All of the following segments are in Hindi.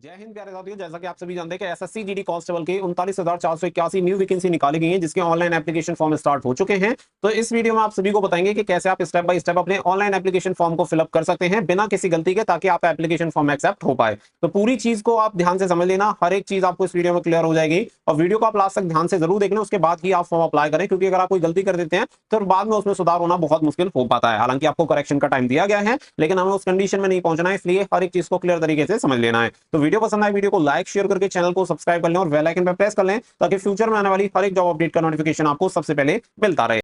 जय हिंद प्यारे साथियों। जैसा कि आप सभी जानते हैं कि एसएससी जीडी कांस्टेबल की 39,481 न्यू वैकेंसी निकाली गई है, जिसके ऑनलाइन एप्लीकेशन फॉर्म स्टार्ट हो चुके हैं। तो इस वीडियो में आप सभी को बताएंगे कि कैसे आप स्टेप बाय स्टेप अपने ऑनलाइन एप्लीकेशन फॉर्म को फिलअप कर सकते हैं बिना किसी गलती के, ताकि आपका एप्लीकेशन फॉर्म एक्सेप्ट हो पाए। तो पूरी चीज को आप ध्यान से समझ लेना, हर एक चीज आपको इस वीडियो में क्लियर हो जाएगी। और वीडियो को आप लास्ट तक ध्यान से जरूर देखना, उसके बाद ही आप फॉर्म अप्लाई करें, क्योंकि अगर आप कोई गलती कर देते हैं तो बाद में उसमें सुधार होना बहुत मुश्किल हो पाता है। हालांकि आपको करेक्शन का टाइम दिया गया है, लेकिन हमें उस कंडीशन में नहीं पहुंचना है, इसलिए हर एक चीज को क्लियर तरीके से समझ लेना है। तो वीडियो पसंद आए, वीडियो को लाइक शेयर करके चैनल को सब्सक्राइब कर लें और बेल आइकन पर प्रेस कर लें, ताकि फ्यूचर में आने वाली हर एक जॉब अपडेट का नोटिफिकेशन आपको सबसे पहले मिलता रहे।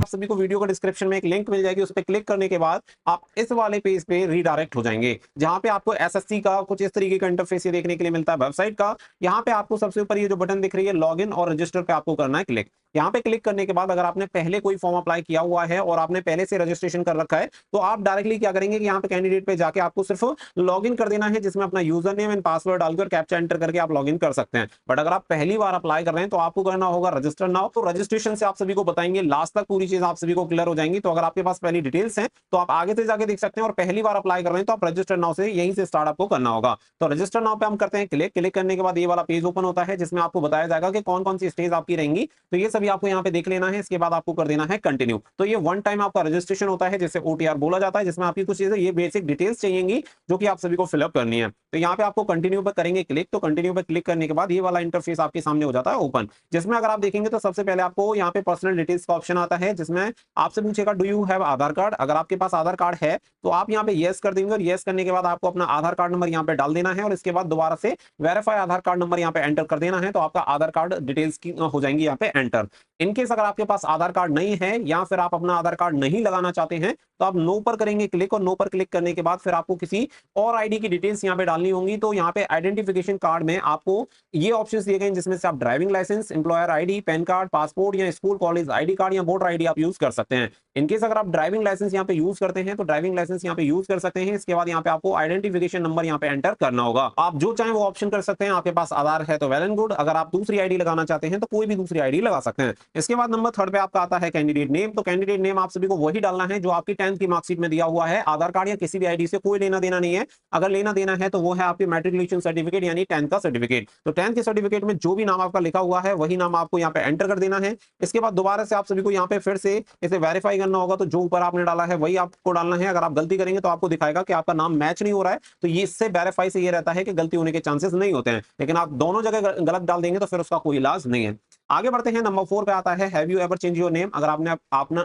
सभी को वीडियो का डिस्क्रिप्शन में एक लिंक मिल जाएगी, उस पर क्लिक करने के बाद आप इस वाले पेज पे रीडायरेक्ट हो जाएंगे, जहां पे आपको एसएससी का कुछ इस तरीके का इंटरफेस ये देखने के लिए मिलता है वेबसाइट का। यहां पे आपको सबसे ऊपर ये जो बटन दिख रही है लॉगिन और रजिस्टर पे आपको करना है क्लिक। यहां पे क्लिक करने के बाद अगर आपने पहले कोई फॉर्म अप्लाई किया हुआ है और आपने पहले से रजिस्ट्रेशन कर रखा है, तो आप डायरेक्टली क्या करेंगे कि यहाँ पे कैंडिडेट पे जाके आपको सिर्फ लॉगिन कर देना है, जिसमें अपना यूजर नेम एंड पासवर्ड डालकर कैप्चा एंटर करके आप लॉगिन कर सकते हैं। बट अगर आप पहली बार अप्लाई कर रहे हैं तो आपको करना होगा रजिस्टर नाउ। तो रजिस्ट्रेशन से आप सभी को बताएंगे, लास्ट तक पूरी चीज आप सभी को क्लियर हो जाएंगी। तो अगर आपके पास पहली डिटेल्स हैं तो आप आगे से जाके देख सकते हैं, और पहली बार अप्लाई कर रहे हैं तो आप रजिस्टर नाउ से यहीं से स्टार्ट आपको करना होगा। तो रजिस्टर नाउ पे हम करते हैं क्लिक। क्लिक करने के बाद ये वाला पेज ओपन होता है, जिसमें आपको बताया जाएगा कि कौन कौन सी स्टेज आपकी रहेंगी। तो ये सभी आपको यहाँ पे देख लेना है। इसके बाद आपको कर देना है कंटिन्यू। तो ये वन टाइम आपका रजिस्ट्रेशन होता है, जिसे ओटीआर बोला जाता है, जिसमें आपकी कुछ चीजें ये बेसिक डिटेल्स चाहिएंगी जो कि आप सभी को फिलअप करनी है। तो यहाँ पे आपको कंटिन्यू पर करेंगे क्लिक। तो कंटिन्यू पर क्लिक करने के बाद ये वाला इंटरफेस आपके सामने हो जाता है ओपन, जिसमें अगर आप देखेंगे तो सबसे पहले आपको यहाँ पे पर्सनल डिटेल्स का ऑप्शन आता है, जिसमें आपसे पूछेगा do you have Aadhaar card. अगर आपके पास आधार कार्ड है तो आप यहाँ पे यस कर देंगे, और यस करने के बाद आपको अपना आधार कार्ड नंबर यहाँ पे डाल देना है, और इसके बाद दोबारा से वेरीफाई आधार कार्ड नंबर यहाँ पे एंटर कर देना है। तो आपका आधार कार्ड डिटेल्स की हो जाएंगी यहाँ पे एंटर। इनकेस अगर आपके पास आधार कार्ड नहीं है या फिर आप अपना आधार कार्ड नहीं लगाना चाहते हैं, तो आप नो पर करेंगे क्लिक। और नो पर क्लिक करने के बाद फिर आपको किसी और आईडी की डिटेल्स यहाँ पे डालनी होंगी। तो यहाँ पे आइडेंटिफिकेशन कार्ड में आपको ये ऑप्शंस दिए गए, जिसमें से आप driving licence, employer ID, PAN card, passport या स्कूल कॉलेज आईडी कार्ड या वोटर आईडी आप यूज कर सकते हैं। इनकेस अगर आप ड्राइविंग लाइसेंस यहाँ पे यूज करते हैं तो ड्राइविंग लाइसेंस यहाँ पे यूज कर सकते हैं। इसके बाद यहाँ पे आपको आइडेंटिफिकेशन नंबर यहाँ पे एंटर करना होगा। आप जो चाहें वो ऑप्शन कर सकते हैं। आपके पास आधार है तो वेल एंड गुड। अगर आप दूसरी आईडी लगाना चाहते हैं तो कोई भी दूसरी आईडी लगा सकते हैं। इसके बाद नंबर थर्ड पे आपका आता है कैंडिडेट नेम। तो कैंडिडेट नेम आप सभी को वही डालना है जो आपकी 10th की मार्कशीट में दिया हुआ है। आधार कार्ड या किसी भी आईडी से कोई लेना देना नहीं है। अगर लेना देना है तो वो है आपकी मैट्रिकुलेशन सर्टिफिकेट यानी 10th का सर्टिफिकेट। तो 10th के सर्टिफिकेट में जो भी नाम आपका लिखा हुआ है वही नाम आपको यहाँ पे एंटर कर देना है। इसके बाद दोबारा से आप सभी को यहाँ पे फिर से इसे वेरीफाई करना होगा। तो जो ऊपर आपने डाला है वही आपको डालना है। अगर आप गलती करेंगे तो आपको दिखाएगा कि आपका नाम मैच नहीं हो रहा है। तो ये इससे वेरीफाई से ये रहता है कि गलती होने के चांसेस नहीं होते हैं, लेकिन आप दोनों जगह गलत डाल देंगे तो फिर उसका कोई इलाज नहीं है। आगे बढ़ते हैं। नंबर 4 पे आता है have you ever change your name. अगर आपने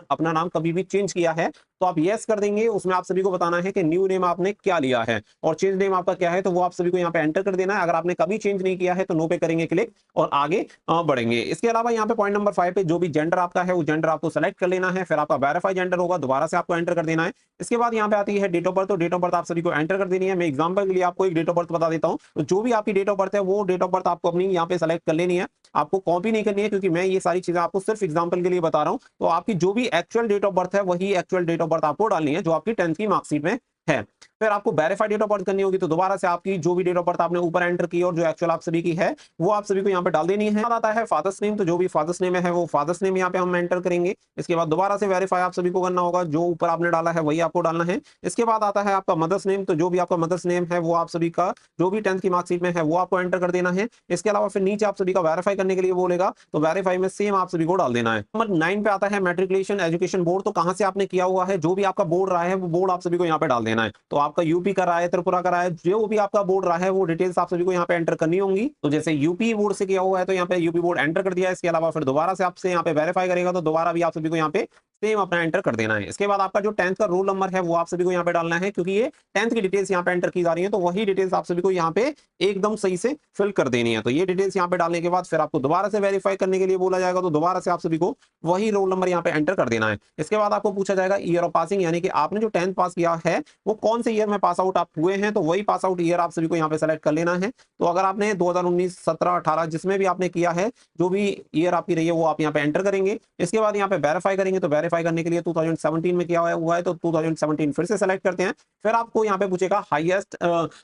अपना नाम कभी भी चेंज किया है तो आप यस कर देंगे। उसमें आप सभी को बताना है कि न्यू नेम आपने क्या लिया है और चेंज नेम आपका क्या है, तो वो आप सभी को यहाँ पे एंटर कर देना है। अगर आपने कभी चेंज नहीं किया है तो नो पे करेंगे क्लिक और आगे बढ़ेंगे। इसके अलावा यहाँ पे पॉइंट नंबर 5 पे जो भी जेंडर आपका है वो जेंडर आपको सेलेक्ट कर लेना है। फिर आपका वेरीफाई जेंडर होगा, दोबारा से आपको एंटर कर देना है। इसके बाद यहाँ पे आती है डेट ऑफ बर्थ। तो डेट ऑफ बर्थ आप सभी को एंटर कर देनी है। मैं एग्जांपल के लिए आपको एक डेट ऑफ बर्थ बता देता हूँ। तो जो भी आपकी डेट ऑफ बर्थ है वो डेट ऑफ बर्थ आपको अपनी यहाँ पे सेलेक्ट कर लेनी है। आपको कॉपी नहीं करनी है, क्योंकि मैं ये सारी चीजें आपको सिर्फ एग्जांपल के लिए बता रहा हूं। तो आपकी जो भी एक्चुअल डेट ऑफ बर्थ है वही एक्चुअल डेट ऑफ बर्थ आपको डालनी है जो आपकी 10th की मार्कशीट में है। फिर आपको वेरीफाइड डेट ऑफ बर्थ करनी होगी। तो दोबारा से आपकी जो भी डेट ऑफ बर्थ आपने ऊपर एंटर की और जो एक्चुअल आप सभी की है वो आप सभी को यहाँ पे डाल देनी है। आता है फादर्स नेम। तो जो भी फादर्स नेम है वो फादर्स नेम यहाँ पे हम एंटर करेंगे। इसके बाद दोबारा से वेरीफाई आप सभी को करना होगा, जो ऊपर आपने डाला है वही आपको डालना है। इसके बाद आता है आपका मदर्स नेम। तो जो भी आपका मदर्स नेम है वो आप सभी का जो भी 10th की मार्कशीट में है वो आपको एंटर कर देना है। इसके अलावा फिर नीचे आप सभी का वेरीफाई करने के लिए बोलेगा, तो वेरीफाई में सेम आप सभी को डाल देना है। नंबर 9 पे आता है मैट्रिकुलेशन एजुकेशन बोर्ड। तो कहां से आपने किया हुआ है, जो भी आपका बोर्ड रहा है वो बोर्ड आप सभी को यहाँ पे डाल देना है। तो आपका यूपी का रहा है, त्रिपुरा का रहा है, जो भी आपका बोर्ड रहा है वो डिटेल्स आप सभी को यहाँ पे एंटर करनी होंगी। तो जैसे यूपी बोर्ड से किया हुआ है तो यहाँ पे यूपी बोर्ड एंटर कर दिया है। इसके अलावा फिर दोबारा से आपसे यहाँ पे वेरीफाई करेगा तो दोबारा भी आप सभी को यहाँ पे सेम अपना एंटर कर देना है। इसके बाद आपका जो 10th का रोल नंबर है वो आप सभी को यहाँ पे डालना है, क्योंकि ये 10th की डिटेल्स यहाँ पे एंटर की जा रही है। तो वही डिटेल्स आप सभी को यहाँ पे एकदम सही से फिल कर देनी है। तो ये डिटेल्स यहाँ पे डालने के बाद फिर आपको दोबारा से वेरीफाई करने के लिए बोला जाएगा। तो दोबारा से आप सभी को वही रोल नंबर यहाँ पे एंटर कर देना है। इसके बाद आपको पूछा जाएगा ईयर ऑफ पासिंग, यानी कि आपने जो 10th पास किया है वो कौन से ईयर में पास आउट आप हुए हैं। तो वही पास आउट ईयर आप सभी को यहाँ पे सेलेक्ट कर लेना है। तो अगर आपने 2019, 17, 18 जिसमें भी आपने किया है, जो भी ईयर आपकी रही है वो आप यहाँ पे एंटर करेंगे। इसके बाद यहाँ पे वेरीफाई करेंगे। तो वेरीफाई करने के लिए 2017 में किया हुआ है तो 2017 फिर से सेलेक्ट करते हैं। फिर आपको यहाँ पे पूछेगा highest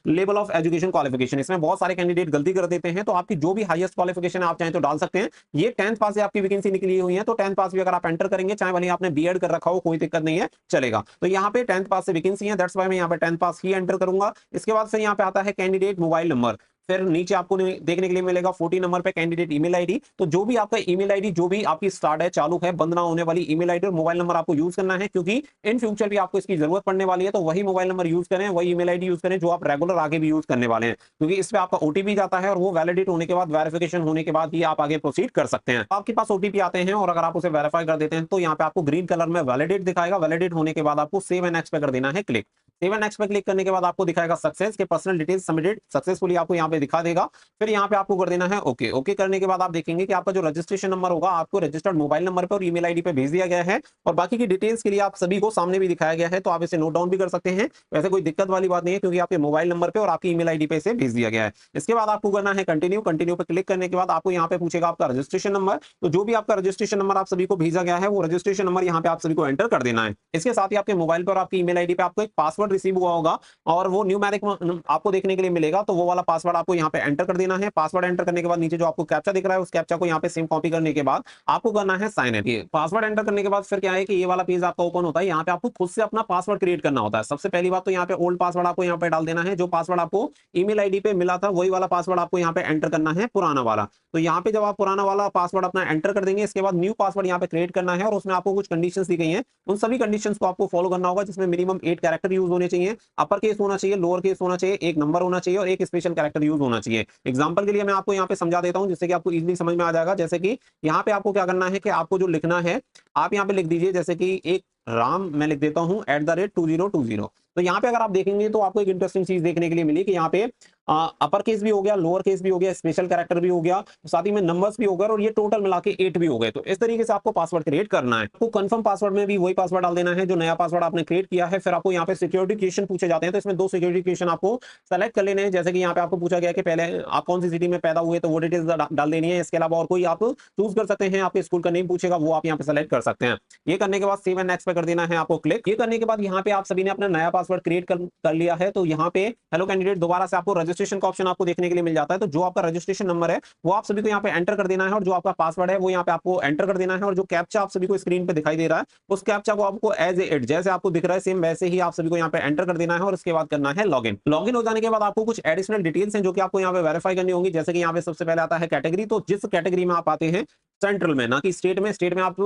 level of education qualification. इसमें बहुत सारे कैंडिडेट गलती कर देते हैं, तो आपकी जो भी हाईएस्ट क्वालिफिकेशन आप चाहें तो डाल सकते हैं। ये 10th पास से आपकी वैकेंसी निकली हुई है, तो 10th पास भी अगर आप एंटर करेंगे, चाहे भले आपने बीएड कर रखा हो, कोई दिक्कत नहीं है, चलेगा। तो यहाँ पे 10th पास से वैकेंसी है, दैट्स व्हाई मैं यहाँ पे 10th पास ही एंटर करूंगा। इसके बाद फिर यहाँ पे आता है कैंडिडेट मोबाइल नंबर। फिर नीचे आपको देखने के लिए मिलेगा 40 नंबर पे कैंडिडेट ईमेल आईडी। तो जो भी आपका ईमेल आईडी जो भी आपकी स्टार्ट है, चालू है, बंद ना होने वाली ईमेल आईडी और मोबाइल नंबर आपको यूज करना है, क्योंकि इन फ्यूचर भी आपको इसकी जरूरत पड़ने वाली है। तो वही मोबाइल नंबर यूज करें, वही ईमेल आईडी यूज करें जो आप रेगुलर आगे भी यूज करने वाले हैं, क्योंकि इस पे आपका ओटीपी जाता है और वो वैलिडेट होने के बाद, वेरिफिकेशन होने के बाद ही आप आगे प्रोसीड कर सकते हैं। आपके पास ओटीपी आते हैं और अगर आप उसे वेरीफाई कर देते हैं तो यहाँ पे आपको ग्रीन कलर में वैलिडेट दिखाएगा। वैलिडेट होने के बाद आपको सेव एंड नेक्स्ट पे कर देना है क्लिक। सेव एंड नेक्स्ट पे क्लिक करने के बाद आपको दिखाएगा सक्सेस के पर्सनल डिटेल्स सबमिटेड सक्सेसफुली, आपको यहाँ पे दिखा देगा। फिर यहाँ पे आपको कर देना है ओके। ओके करने के बाद आप देखेंगे कि आपका जो रजिस्ट्रेशन नंबर होगा आपको रजिस्टर्ड मोबाइल नंबर पे और ईमेल आईडी पे भेज दिया गया है, और बाकी की डिटेल्स के लिए आप सभी को सामने भी दिखाया गया है, तो आप इसे नोट डाउन भी कर सकते हैं। वैसे कोई दिक्कत वाली बात नहीं है, क्योंकि आपके मोबाइल नंबर पे और आपकी ईमेल आईडी पे इसे भेज दिया गया है। इसके बाद आपको करना है कंटिन्यू। कंटिन्यू पे क्लिक करने के बाद आपको यहाँ पे पूछेगा आपका रजिस्ट्रेशन नंबर। तो जो भी आपका रजिस्ट्रेशन नंबर आप सभी को भेजा गया है, वो रजिस्ट्रेशन नंबर यहाँ पे आप सभी को एंटर कर देना है। इसके साथ ही आपके मोबाइल पर और आपकी ईमेल आईडी पे आपको एक पासवर्ड रिसीव हुआ होगा और वो न्यूमेरिक आपको देखने के लिए मिलेगा, तो वो वाला पासवर्ड आपको यहाँ पे एंटर कर देना है। पासवर्ड एंटर करने के बाद नीचे जो आपको कैप्चा दिख रहा है, उस कैप्चा को यहाँ पे सेम कॉपी करने के बाद आपको करना है साइन इन। ये पासवर्ड एंटर करने के बाद फिर क्या है कि ये वाला पेज आपका ओपन होता है। यहाँ पे आपको खुद से अपना पासवर्ड क्रिएट करना होता है। सबसे पहली बात तो यहाँ पे ओल्ड पासवर्ड आपको यहाँ पे डाल देना है। जो पासवर्ड आपको ईमेल आईडी पे मिला था वही वाला पासवर्ड आपको यहाँ पे एंटर करना है, पुराना वाला। तो यहाँ पे जब आप पुराना वाला पासवर्ड अपना एंटर कर देंगे, इसके बाद न्यू पासवर्ड यहाँ पे क्रिएट करना है और उसमें आपको कुछ कंडीशंस दी गई हैं। उन सभी कंडीशंस को आपको फॉलो करना होगा, जिसमें मिनिमम 8 कैरेक्टर यूज होने चाहिए, अपर केस होना चाहिए, लोअर केस होना चाहिए, एक नंबर होना चाहिए और एक स्पेशल कैरेक्टर यूज होना चाहिए। एग्जांपल के लिए मैं आपको यहाँ पे समझा देता हूँ, जिससे कि आपको इजीली समझ में आ जाएगा। जैसे कि यहाँ पे आपको क्या करना है कि आपको जो लिखना है, आप यहाँ पे लिख दीजिए, जैसे कि एक राम मैं लिख देता हूं @2020। तो यहाँ पे अगर आप देखेंगे तो आपको एक इंटरेस्टिंग चीज देखने के लिए मिली कि यहाँ पे अपर केस भी हो गया, लोअर केस भी हो गया, स्पेशल कैरेक्टर भी हो गया, साथ ही में नंबर्स भी हो गए और ये टोटल मिला के 8 भी हो गए। तो इस तरीके से आपको पासवर्ड क्रिएट करना है। आपको कंफर्म पासवर्ड में भी वही पासवर्ड डाल देना है जो नया पासवर्ड आपने क्रिएट किया है। फिर आपको यहाँ पे सिक्योरिटी क्वेश्चन पूछे जाते हैं, तो इसमें 2 सिक्योरिटी क्वेश्चन आपको सेलेक्ट कर लेने हैं। जैसे कि यहाँ पे आपको पूछा गया कि पहले आप कौन सी सिटी में पैदा हुए, तो वो डिटेल्स डाल देनी है। इसके अलावा और कोई आप चूज कर सकते हैं, आपके स्कूल का नेम पूछेगा, वो आप यहाँ पे सेलेक्ट कर सकते हैं। ये करने के बाद सेव एंड नेक्स्ट पे कर देना है आपको क्लिक। ये करने के बाद यहाँ पे आप सभी ने अपना नया पासवर्ड क्रिएट कर लिया है। तो यहाँ पे हेलो कैंडिडेट दोबारा से आपको रजिस्ट्रेशन का ऑप्शन आपको देखने के लिए मिल जाता है। तो जो आपका रजिस्ट्रेशन नंबर है वो आप सभी को यहाँ पे एंटर कर देना है, और जो आपका पासवर्ड है वो यहाँ पे आपको एंटर कर देना है, और जो कैप्चा आप सभी को स्क्रीन पे दिखाई दे रहा है उस कैप्चा को आपको एज इट जैसे आपको दिख रहा है सेम वैसे ही आप सभी को यहाँ पे एंटर कर देना है, और उसके बाद करना है लॉगिन। लॉगिन हो जाने के बाद आपको कुछ एडिशनल डिटेल्स हैं जो कि आपको यहाँ पे वेरीफाई करनी होंगी। जैसे कि यहाँ पे सबसे पहले आता है कैटेगरी। तो जिस कैटेगरी में आप आते हैं, सेंट्रल में, ना कि स्टेट में। स्टेट में आप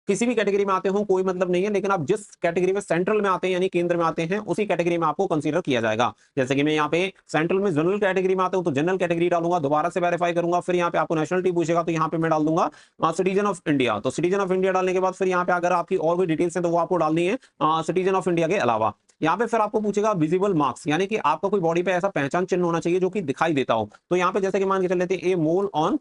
किसी भी कैटेगरी में आते हो कोई मतलब नहीं है, लेकिन आप जिस कैटेगरी में सेंट्रल में आते हैं यानी केंद्र में आते हैं, उसी कैटेगरी में आपको कंसीडर किया जाएगा। जैसे कि मैं यहाँ पे सेंट्रल में जनरल कैटेगरी में आता हूं तो जनरल कैटेगरी डालूंगा, दोबारा से वेरीफाई करूंगा। फिर यहाँ पे आपको नेशनलिटी पूछेगा तो यहाँ पे मैं डाल दूंगा सिटीजन ऑफ इंडिया। तो सिटीजन ऑफ इंडिया डालने के बाद फिर यहाँ पे अगर आपकी और कोई डिटेल्स है तो वो आपको डालनी है सिटीजन ऑफ इंडिया के अलावा। यहाँ पे फिर आपको पूछेगा विजिबल मार्क्स, यानी कि आपका कोई बॉडी पे ऐसा पहचान चिन्ह होना चाहिए जो कि दिखाई देता हो। तो यहाँ पे जैसे कि मान के चल लेते हैं ए मोल ऑन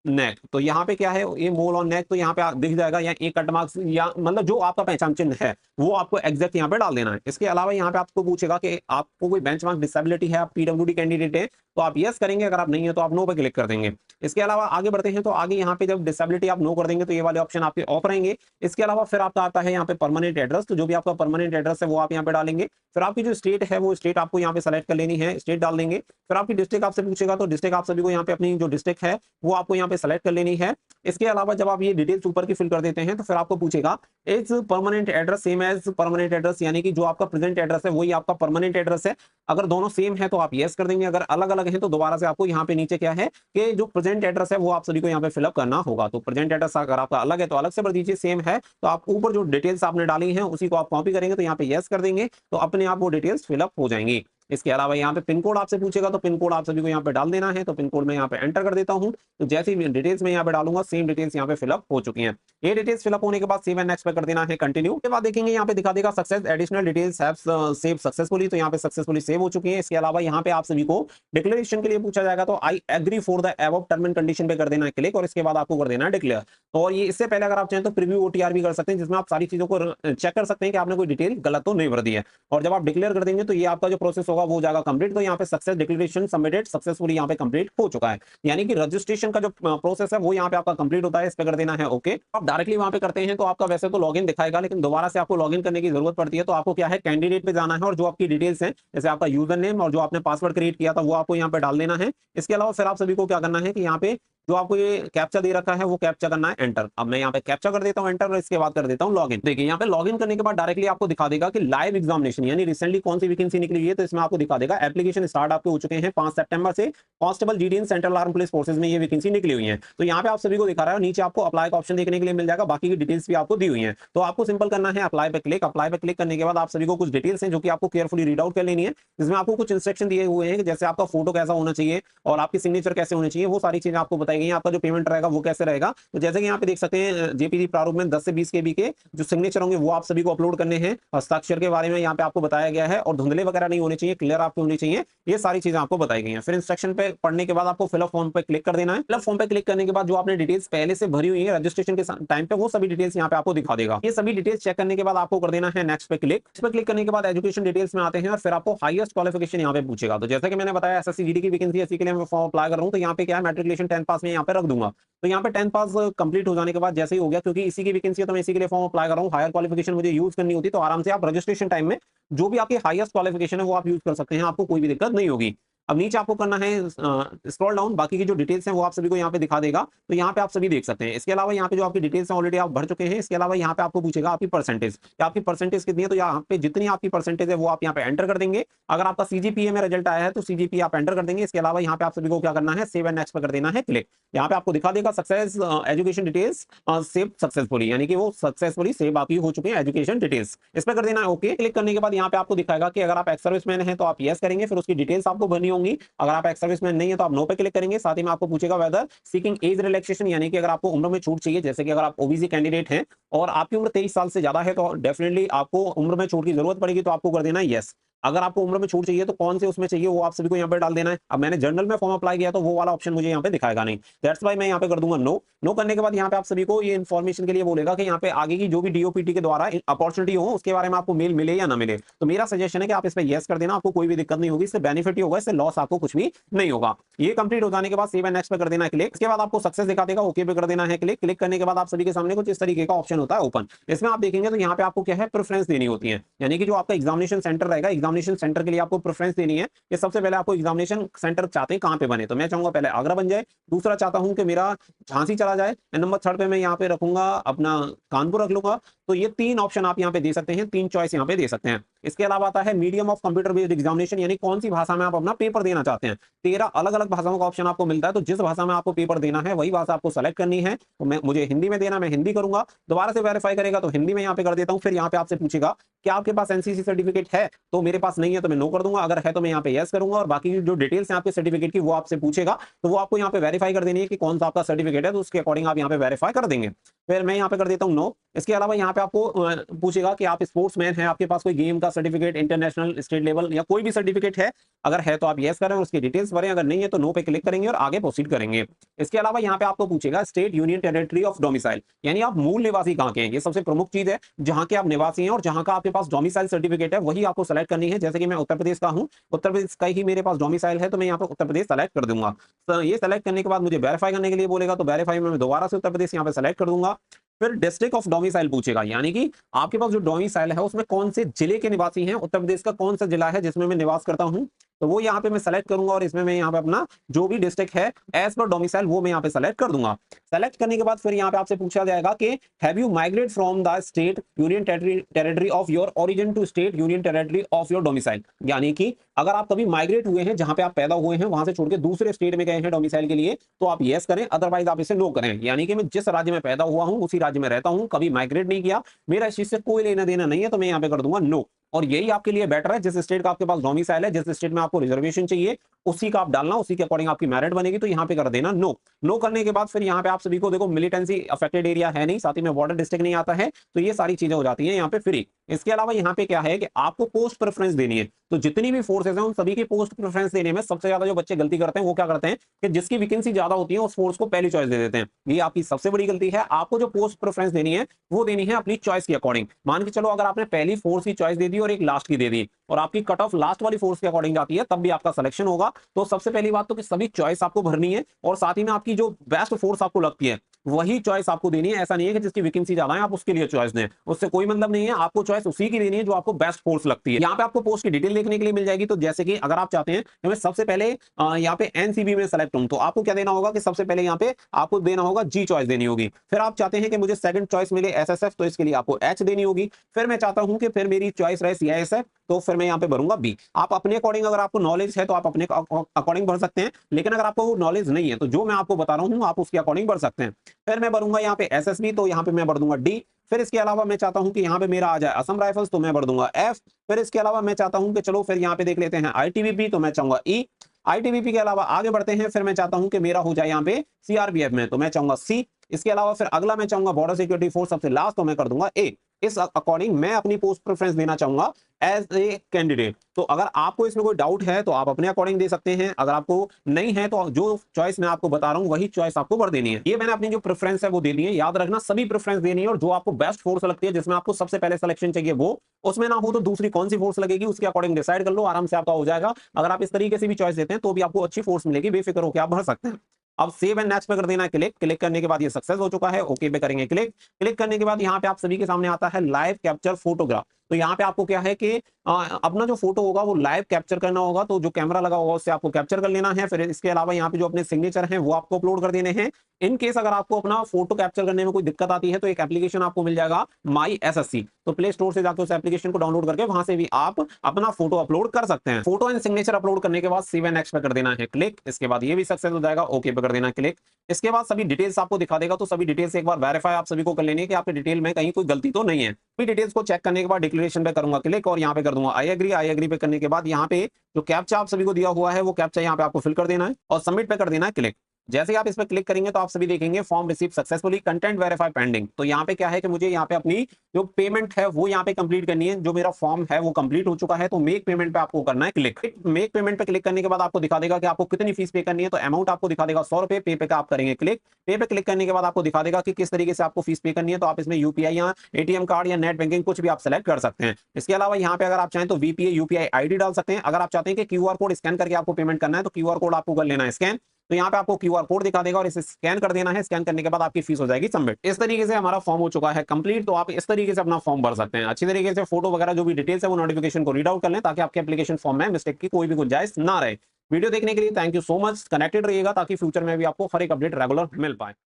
नेक। तो यहाँ पे क्या है, ये मोल ऑन नेक, तो यहाँ पे दिख जाएगा, या एक कट मार्क्स, या मतलब जो आपका पहचान चिन्ह है वो आपको एग्जैक्ट यहाँ पे डाल देना है। इसके अलावा यहाँ पे आपको पूछेगा कि आपको कोई बेंचमार्क डिसेबिलिटी है, आप पीडब्ल्यूडी कैंडिडेट है तो आप यस करेंगे, अगर आप नहीं है तो आप नो पे क्लिक कर देंगे। इसके अलावा आगे बढ़ते हैं तो आगे यहाँ पे जब डिसेबिलिटी आप नो कर देंगे तो ये वाले ऑप्शन आपके ऑफ रहेंगे। इसके अलावा फिर आपका आता है यहाँ पे परमानेंट एड्रेस। तो जो भी आपका परमानेंट एड्रेस है वो आप यहाँ पे डालेंगे। फिर आपकी जो स्टेट है वो स्टेट आपको यहाँ पे सेलेक्ट कर लेनी है, स्टेट डाल देंगे। फिर आपकी डिस्ट्रिक्ट आपसे पूछेगा तो डिस्ट्रिक्ट आप सभी को यहाँ पे अपनी जो डिस्ट्रिक्ट है वो आपको यहाँ पे सेलेक्ट कर लेनी है। इसके अलावा जब आप ये डिटेल्स ऊपर की फिल कर देते हैं तो फिर आपको पूछेगा is permanent address same as permanent address, यानी कि जो आपका प्रेजेंट एड्रेस है वही आपका परमानेंट एड्रेस है। अगर दोनों सेम है तो आप यस कर देंगे, अगर अलग अलग है तो दोबारा से आपको यहाँ पे नीचे क्या है कि जो प्रेजेंट एड्रेस है वो आप सभी को यहाँ पे फिलअप करना होगा। तो प्रेजेंट एड्रेस अगर आपका अलग है तो अलग से भर दीजिए, सेम है तो आप ऊपर जो डिटेल्स आपने डाली हैं उसी को आप कॉपी करेंगे, तो यहाँ पे यस कर देंगे तो अपने आप वो डिटेल्स फिलअप हो जाएंगी। इसके अलावा यहाँ पे पिन कोड आपसे पूछेगा तो पिन कोड आप सभी को यहाँ पे डाल देना है। तो पिन कोड मैं यहाँ पे एंटर कर देता हूँ। तो जैसे ही डिटेल्स मैं यहाँ पे डालूंगा सेम डिटेल्स यहाँ पे फिलअप हो चुकी हैं। ये डिटेल्स फिलअप होने के बाद सेव एंड नेक्स्ट पे कर देना है कंटिन्यू। के बाद देखेंगे यहाँ पे दिखा देगा success additional details have save successfully. तो यहाँ पे सक्सेसफुली सेव हो चुकी है। इसके अलावा यहाँ पे आप सभी को डिक्लेरेशन के लिए पूछा जाएगा तो I agree for the above term and condition पे कर देना है क्लिक, और इसके बाद आपको कर देना है डिक्लेयर। और ये इससे पहले अगर आप चाहें तो प्रीव्यू ओटीआर भी कर सकते हैं, जिसमें आप सारी चीजों को चेक कर सकते हैं कि आपने कोई डिटेल गलत तो नहीं भर दी है। और जब आप डिक्लेयर कर देंगे तो ये आपका जो प्रोसेस होगा होगा वो जाएगा कंप्लीट। तो यहाँ पे सक्सेस डिक्लेरेशन सबमिटेड सक्सेसफुली यहाँ पे कंप्लीट हो चुका है, यानी कि रजिस्ट्रेशन का जो प्रोसेस है वो यहाँ पे आपका कंप्लीट होता है। इस पे कर देना है ओके। आप डायरेक्टली वहां पे करते हैं तो आपका वैसे तो लॉगिन दिखाएगा, लेकिन दोबारा से आपको लॉगिन करने की जरूरत पड़ती है। तो आपको क्या है, कैंडिडेट पे जाना है और जो आपकी डिटेल्स हैं, जैसे आपका यूजर नेम और जो आपने पासवर्ड क्रिएट किया था वो आपको यहाँ पे डाल देना है। इसके अलावा फिर आप सभी को क्या करना है कि यहाँ पे जो आपको ये कैप्चा दे रखा है वो कैप्चा करना है एंटर। अब मैं यहाँ पे कैप्चा कर देता हूँ एंटर और इसके बाद कर देता हूँ लॉगिन। देखिए यहाँ पे लॉगिन करने के बाद डायरेक्टली आपको दिखा देगा कि लाइव एग्जामिनेशन यानी रिसेंटली कौन सी वैकेंसी निकली हुई है। तो इसमें आपको दिखा देगा एप्लीकेशन स्टार्ट आपके हो चुके हैं 5 सितंबर से। Constable GD central arm police forces में ये वैकेंसी निकली हुई है। तो यहाँ पे आप सभी को दिखा रहा है, नीचे आपको अप्लाई का ऑप्शन देखने के लिए मिल जाएगा, बाकी की डिटेल्स भी आपको दी हुई है। तो आपको सिंपल करना है अप्लाई पे क्लिक। अप्लाई पे क्लिक करने के बाद आप सभी को कुछ डिटेल्स हैं जो कि आपको केयरफुली रीड आउट कर लेनी है, जिसमें आपको कुछ इंस्ट्रक्शन दिए हुए हैं कि जैसे आपका फोटो कैसा होना चाहिए और आपकी सिग्नेचर कैसे होनी चाहिए, वो सारी चीजें आपको बताई गई हैं। आपका जो पेमेंट रहेगा वो कैसे रहेगा, तो जैसे कि यहाँ पे देख सकते हैं जेपीजी प्रारूप में 10 से 20 केबी के जो सिग्नेचर होंगे वो आप सभी को अपलोड करने हैं। हस्ताक्षर के बारे में यहाँ पे आपको बताया गया है और धुंधले वगैरह नहीं होने चाहिए, क्लियर आपके होने चाहिए, ये सारी चीजें आपको बताई गई हैं। फिर इंस्ट्रक्शन पे पढ़ने के बाद आपको फिलअप फॉर्म पे क्लिक कर देना है। फिलअप फॉर्म पे क्लिक करने के बाद जो आपने डिटेल्स पहले से भरी हुई है रजिस्ट्रेशन के टाइम पे, वो सभी डिटेल्स यहाँ पे आपको दिखा देगा। ये सभी डिटेल्स चेक करने के बाद आपको कर देना है नेक्स्ट पे क्लिक। इस पे क्लिक करने के बाद एजुकेशन डिटेल्स में आते हैं और फिर आपको हाईएस्ट क्वालिफिकेशन यहाँ पे पूछेगा। तो जैसा कि मैंने बताया एसएससी जीडी की वैकेंसी इसी के लिए मैं फॉर्म अप्लाई कर रहा हूँ। तो यहाँ पे क्या है, मैट्रिकुलेशन 10 पास में यहाँ पे रख दूंगा। तो यहाँ पे 10 पास कंप्लीट हो जाने के बाद जैसे ही हो गया, क्योंकि इसी की वैकेंसी है तो मैं इसी के लिए फॉर्म अप्लाई कर रहा हूँ, हायर क्वालिफिकेशन मुझे यूज करनी होती, तो आराम से आप रजिस्ट्रेशन टाइम में जो भी आपकी हाईएस्ट क्वालिफिकेशन है वो आप यूज कर सकते हैं, आपको कोई भी दिक्कत नहीं होगी। अब नीचे आपको करना है स्क्रॉल डाउन, बाकी की जो डिटेल्स हैं वो आप सभी को यहाँ पे दिखा देगा। तो यहाँ पे आप सभी देख सकते हैं। इसके अलावा यहाँ पे जो आपकी डिटेल्स हैं ऑलरेडी आप भर चुके हैं। इसके अलावा यहाँ पे आपको पूछेगा आपकी परसेंटेज, आपकी परसेंटेज कितनी है। तो यहाँ पे जितनी आपकी परसेंटेज है वो आप यहाँ पे एंटर कर देंगे। अगर आपका सीजीपीए में रिजल्ट आया है तो सीजीपीए आप एंटर कर देंगे। इसके अलावा यहाँ पे आप सभी को क्या करना है, सेव एंड नेक्स्ट पर कर देना है क्लिक। यहाँ पे आपको दिखा देगा success education details save successfully, यानी कि वो सक्सेसफुली सेव आपकी हो चुकी है एजुकेशन डिटेल्स। इस पर कर देना है ओके। क्लिक करने के बाद यहाँ पे आपको दिखाएगा कि अगर आप एक्स सर्विसमैन है तो आप यस करेंगे, फिर उसकी डिटेल्स आपको भरनी होंगी। अगर आप एक्स सर्विसमैन नहीं है तो आप नो पे क्लिक करेंगे। साथ ही में आपको पूछेगा वेदर सीकिंग एज रिलैक्सेशन, यानी कि अगर आपको उम्र में छूट चाहिए, जैसे कि अगर आप ओबीसी कैंडिडेट हैं और आपकी उम्र 23 साल से ज्यादा है तो डेफिनेटली आपको उम्र में छूट की जरूरत पड़ेगी, तो आपको कर देना है यस। अगर आपको उम्र में छूट चाहिए तो कौन से उसमें चाहिए वो आप सभी को यहाँ पे डाल देना है। अब मैंने जनरल में फॉर्म अप्लाई किया तो वो वाला ऑप्शन मुझे यहाँ पे दिखाएगा नहीं, दैट्स व्हाई मैं यहाँ पे कर दूंगा नो। नो करने के बाद यहाँ पे आप सभी को ये इन्फॉर्मेशन के लिए बोलेगा कि यहाँ पे आगे की जो भी डीओपीटी के द्वारा अपॉर्चुनिटी हो उसके बारे में आपको मेल मिले या ना मिले। तो मेरा सजेशन है कि आप इस पर यस कर देना, आपको कोई भी दिक्कत नहीं होगी, इससे बेनिफिट ही होगा, इससे लॉस आपको कुछ भी नहीं होगा। ये कंप्लीट हो जाने के बाद सेव एंड नेक्स्ट पे कर देना है क्लिक। इसके बाद आपको सक्सेस दिखा देगा, ओके पे कर देना है क्लिक। क्लिक करने के बाद आप सभी के सामने कुछ इस तरीके का ऑप्शन होता है ओपन। इसमें आप देखेंगे तो यहाँ पे आपको क्या है, प्रेफरेंस देनी होती है, यानी कि जो आपका एग्जामिनेशन सेंटर रहेगा, एग्जामिनेशन सेंटर के लिए आपको प्रेफरेंस देनी है। ये सबसे पहले आपको एग्जामिनेशन सेंटर चाहते हैं कहां पे बने, तो मैं चाहूंगा पहले आगरा बन जाए। दूसरा चाहता हूं कि मेरा झांसी चला जाए। नंबर 3 पे मैं यहाँ पे रखूंगा अपना कानपुर रख लूंगा। तो ये 3 ऑप्शन आप यहाँ पे दे सकते हैं, 3 चॉइस यहाँ पे दे सकते हैं। इसके अलावा आता है medium of computer based examination, यानी कौन सी भाषा में आप अपना पेपर देना चाहते हैं। 13 अलग अलग भाषाओं का ऑप्शन आपको मिलता है, तो जिस भाषा में आपको पेपर देना है वही भाषा आपको सेलेक्ट करनी है। तो मुझे हिंदी में देना, मैं हिंदी करूंगा। दोबारा से वेरीफाई करेगा तो हिंदी में यहाँ पे कर देता हूँ। फिर यहाँ पे आपसे पूछेगा क्या आपके पास एनसीसी सर्टिफिकेट है, तो मेरे पास नहीं है तो मैं नो कर दूंगा। अगर है तो मैं यहाँ पे यस करूंगा, और बाकी जो डिटेल्स हैं आपके सर्टिफिकेट की वो आपसे पूछेगा, तो वो आपको यहाँ पे वेरीफाई कर देनी है कि कौन सा आपका सर्टिफिकेट है, तो उसके अकॉर्डिंग आप यहाँ पे वेरीफाई कर देंगे। फिर मैं यहाँ पे कर देता हूँ नो। इसके अलावा यहाँ पे आपको पूछेगा कि आप स्पोर्ट्समैन हैं, आपके पास कोई गेम का सर्टिफिकेट, इंटरनेशनल, स्टेट लेवल या कोई भी सर्टिफिकेट है। अगर है तो आप यस करें और उसकी डिटेल्स भरें, अगर नहीं है तो नो पे क्लिक करेंगे और आगे प्रोसीड करेंगे। इसके अलावा यहाँ पे आपको पूछेगा state union territory of domicile, यानी आप मूल निवासी कहाँ के हैं। ये सबसे प्रमुख चीज है, जहां के आप निवासी हैं और जहां का आपके पास डोमिसाइल सर्टिफिकेट है वही आपको सेलेक्ट करनी है। जैसे कि मैं उत्तर प्रदेश का हूं, उत्तर प्रदेश का ही मेरे पास डोमिसाइल है, तो मैं यहाँ पर उत्तर प्रदेश सेलेक्ट कर दूंगा। तो ये सेलेक्ट करने के बाद मुझे वेरीफाई करने के लिए बोलेगा, तो वेरीफाई में मैं दोबारा से उत्तर प्रदेश यहाँ पे सेलेक्ट कर दूंगा। फिर डिस्ट्रिक्ट ऑफ डोमिसाइल पूछेगा, यानी कि आपके पास जो डोमिसाइल है उसमें कौन से जिले के निवासी हैं, उत्तर प्रदेश का कौन सा जिला है जिसमें मैं निवास करता हूं, तो वो यहाँ पे मैं सेलेक्ट करूंगा और इसमें मैं यहाँ पे अपना जो भी डिस्ट्रिक्ट है एज पर डोमिसाइल वो मैं यहाँ पे सेलेक्ट कर दूंगा। सेलेक्ट करने के बाद फिर यहाँ पे आपसे पूछा जाएगा कि have you migrate from the state union territory of your origin to state union territory of your domicile, यानी कि अगर आप कभी माइग्रेट हुए हैं, जहां पे आप पैदा हुए हैं वहां से छोड़ के दूसरे स्टेट में गए हैं डोमिसाइल के लिए, तो आप यस करें, अदरवाइज आप इसे नो करें। यानी कि मैं जिस राज्य में पैदा हुआ हूं उसी राज्य में रहता हूं, कभी माइग्रेट नहीं किया, मेरा इस चीज से कोई लेना देना नहीं है, तो मैं यहाँ पे कर दूंगा नो। और यही आपके लिए बेटर है, जिस स्टेट का आपके पास डोमिसाइल है, जिस स्टेट में आपको रिजर्वेशन चाहिए उसी का आप डालना, उसी के अकॉर्डिंग आपकी मेरिट बनेगी, तो यहाँ पे कर देना नो। नो करने के बाद फिर यहाँ पे आप सभी को देखो मिलिटेंसी अफेक्टेड एरिया है नहीं, साथ ही में बॉर्डर डिस्ट्रिक्ट नहीं आता है, तो ये सारी चीजें हो जाती है यहाँ पे फ्री। इसके अलावा यहाँ पे क्या है कि आपको पोस्ट प्रेफरेंस देनी है, तो जितनी भी फोर्सेस हैं उन सभी की पोस्ट प्रेफरेंस देने में सबसे ज्यादा जो बच्चे गलती करते हैं वो क्या करते हैं कि जिसकी वैकेंसी ज्यादा होती है उस फोर्स को पहली चॉइस दे देते हैं। ये आपकी सबसे बड़ी गलती है। आपको जो पोस्ट प्रेफरेंस देनी है वो देनी है अपनी चॉइस के अकॉर्डिंग। मान के चलो अगर आपने पहली फोर्स की चॉइस दे दी और एक लास्ट की दे दी और आपकी कट ऑफ लास्ट वाली फोर्स के अकॉर्डिंग जाती है, तब भी आपका सिलेक्शन होगा। तो सबसे पहली बात तो कि सभी चॉइस आपको भरनी है और साथ ही में आपकी जो बेस्ट फोर्स आपको लगती है वही चॉइस आपको देनी है। ऐसा नहीं है कि जिसकी वैकेंसी ज्यादा है आप उसके लिए चॉइस दें, उससे कोई मतलब नहीं है। आपको चॉइस उसी की देनी है जो आपको बेस्ट फोर्स लगती है। यहाँ पे आपको पोस्ट की डिटेल देखने के लिए मिल जाएगी। तो जैसे कि अगर आप चाहते हैं कि मैं सबसे पहले यहाँ पे एनसीबी में सेलेक्ट हूं, तो आपको क्या देना होगा कि सबसे पहले यहाँ पे आपको देना होगा जी चॉइस देनी होगी। फिर आप चाहते हैं कि मुझे सेकंड चॉइस मिले एसएसएफ, तो इसके लिए आपको एच देनी होगी। फिर मैं चाहता हूं कि फिर मेरी चॉइस रहे सीआईएसएफ, तो फिर मैं यहाँ पे भरूंगा बी। आप अपने अकॉर्डिंग, अगर आपको नॉलेज है तो आप अपने अकॉर्डिंग भर सकते हैं, लेकिन अगर आपको नॉलेज नहीं है तो जो मैं आपको बता रहा हूँ आप उसके अकॉर्डिंग भर सकते हैं। फिर मैं भरूंगा यहाँ पे एसएसबी, तो यहाँ पे मैं भर दूंगा डी। फिर इसके अलावा मैं चाहता हूं कि यहाँ पे मेरा आ जाए असम राइफल्स, तो मैं भर दूंगा एफ। फिर इसके अलावा मैं चाहता हूं कि चलो फिर यहाँ पे देख लेते हैं आईटीबीपी, तो मैं चाहूंगा ई। आईटीबीपी के अलावा आगे बढ़ते हैं, फिर मैं चाहता हूं कि मेरा हो जाए यहाँ पे सीआरपीएफ में, तो मैं चाहूंगा सी। इसके अलावा फिर अगला मैं चाहूंगा बॉर्डर सिक्योरिटी फोर्स, सबसे लास्ट, तो मैं कर दूंगा ए। इस अकॉर्डिंग मैं अपनी पोस्ट प्रेफरेंस देना चाहूंगा एज ए कैंडिडेट। तो अगर आपको इसमें कोई डाउट है तो आप अपने अकॉर्डिंग दे सकते हैं, अगर आपको नहीं है तो जो चॉइस मैं आपको बता रहा हूं वही चॉइस आपको भर देनी है। ये मैंने अपनी जो प्रेफरेंस है वो दे दी है। याद रखना सभी प्रेफरेंस देनी है और जो आपको बेस्ट फोर्स लगती है, जिसमें आपको सबसे पहले सिलेक्शन चाहिए वो, उसमें ना हो तो दूसरी कौन सी फोर्स लगेगी उसके अकॉर्डिंग डिसाइड कर लो, आराम से आपका हो जाएगा। अगर आप इस तरीके से भी चॉइस देते हैं तो भी आपको अच्छी फोर्स मिलेगी, बेफिक्र होकर आप भर सकते हैं। अब सेव एंड नेक्स्ट पे कर देना है क्लिक। क्लिक करने के बाद ये सक्सेस हो चुका है, ओके पे करेंगे क्लिक। क्लिक करने के बाद यहाँ पे आप सभी के सामने आता है लाइव कैप्चर फोटोग्राफ। तो यहाँ पे आपको क्या है कि अपना जो फोटो होगा वो लाइव कैप्चर करना होगा, तो जो कैमरा लगा होगा उससे आपको कैप्चर कर लेना है। फिर इसके अलावा यहाँ पे जो अपने सिग्नेचर हैं वो आपको अपलोड कर देने हैं। इन केस अगर आपको अपना फोटो कैप्चर करने में कोई दिक्कत आती है तो एक एप्लीकेशन आपको मिल जाएगा माई एसएससी, तो प्ले स्टोर से जाकर उस एप्लीकेशन को डाउनलोड करके वहां से भी आप अपना फोटो अपलोड कर सकते हैं। फोटो एंड सिग्नेचर अपलोड करने के बाद सेव एंड नेक्स्ट पे कर देना है क्लिक। इसके बाद ये भी सक्सेस हो जाएगा, ओके पे कर देना क्लिक। इसके बाद सभी डिटेल्स आपको दिखा देगा, तो सभी डिटेल्स एक बार वेरीफाई आप सभी को कर लेनी है कि आपके डिटेल में कहीं कोई गलती तो नहीं है। सभी डिटेल्स को चेक करने के बाद डिक्लेरेशन पे करूंगा क्लिक और यहाँ पे कर दूंगा आई एग्री। आई एग्री पे करने के बाद यहाँ पे जो कैप्चा आप सभी को दिया हुआ है वो कैप्चा यहाँ पे आपको फिल कर देना है और सबमिट पे कर देना है क्लिक। जैसे ही आप इस पर क्लिक करेंगे तो आप सभी देखेंगे form receive successfully, content verify pending. तो यहाँ पे क्या है कि मुझे यहाँ पे अपनी जो पेमेंट है वो यहाँ पे कंप्लीट करनी है। जो मेरा फॉर्म है वो कंप्लीट हो चुका है, तो मेक पेमेंट पे आपको करना है क्लिक। मेक पेमेंट पे क्लिक करने के बाद आपको दिखा देगा कि आपको कितनी फीस पे करनी है। तो अमाउंट आपको दिखा देगा 100 रुपए। पे आप करेंगे क्लिक। पे क्लिक करने के बाद आपको दिखा देगा कि किस तरीके से आपको फीस पे करनी है। तो आप इसमें यूपीआई या एटीएम कार्ड या नेट बैंकिंग कुछ भी आप सेलेक्ट कर सकते हैं। इसके अलावा यहाँ पे अगर आप चाहें तो वीपीआई यूपीआई आईडी डाल सकते हैं। अगर आप चाहते हैं कि क्यूआर कोड स्कैन करके आपको पेमेंट करना है तो क्यूआर कोड आपको कर लेना है स्कैन। तो यहाँ पे आपको क्यूआर कोड दिखा देगा और इसे स्कैन कर देना है। स्कैन करने के बाद आपकी फीस हो जाएगी सबमिट। इस तरीके से हमारा फॉर्म हो चुका है कंप्लीट। तो आप इस तरीके से अपना फॉर्म भर सकते हैं। अच्छी तरीके से फोटो वगैरह जो भी डिटेल्स है वो नोटिफिकेशन को रीड आउट कर लें ताकि आपके एप्लीकेशन फॉर्म में मिस्टेक की कोई भी गुंजाइश ना रहे। वीडियो देखने के लिए thank you so much. Connected रहिएगा ताकि फ्यूचर में भी आपको हर एक अपडेट रेगुलर मिल पाए।